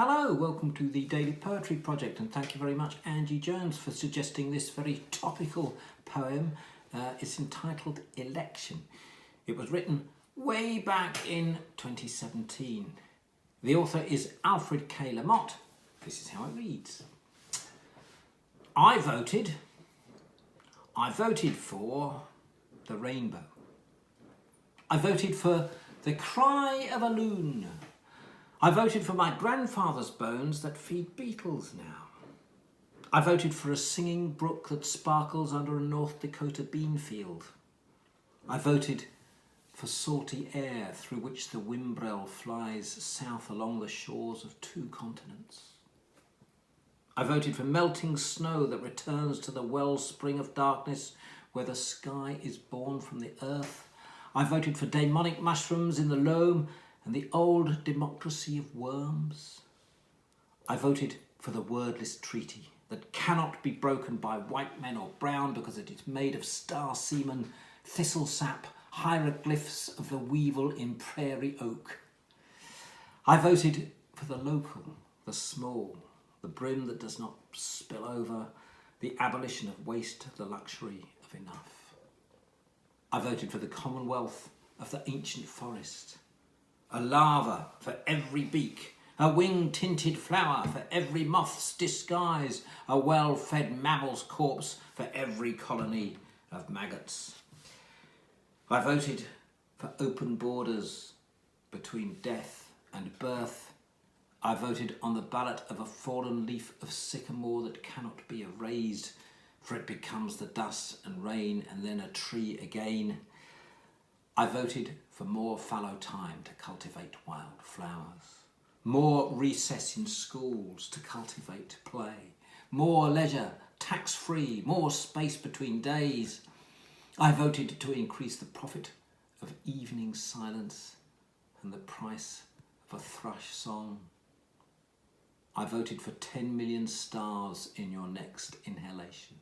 Hello, welcome to the Daily Poetry Project, and thank you very much, Angie Jones, for suggesting this very topical poem. It's entitled Election. It was written way back in 2017. The author is Alfred Motte. This is how it reads. I voted for the rainbow. I voted for the cry of a loon. I voted for my grandfather's bones that feed beetles now. I voted for a singing brook that sparkles under a North Dakota bean field. I voted for salty air through which the whimbrel flies south along the shores of 2 continents. I voted for melting snow that returns to the wellspring of darkness where the sky is born from the earth. I voted for demonic mushrooms in the loam and the old democracy of worms. I voted for the wordless treaty that cannot be broken by white men or brown because it is made of star semen, thistle sap, hieroglyphs of the weevil in prairie oak. I voted for the local, the small, the brim that does not spill over, the abolition of waste, the luxury of enough. I voted for the commonwealth of the ancient forest, a lava for every beak, a wing-tinted flower for every moth's disguise, a well-fed mammal's corpse for every colony of maggots. I voted for open borders between death and birth. I voted on the ballot of a fallen leaf of sycamore that cannot be erased, for it becomes the dust and rain and then a tree again. I voted for more fallow time to cultivate wild flowers, more recess in schools to cultivate play, more leisure, tax-free, more space between days. I voted to increase the profit of evening silence and the price of a thrush song. I voted for 10 million stars in your next inhalation.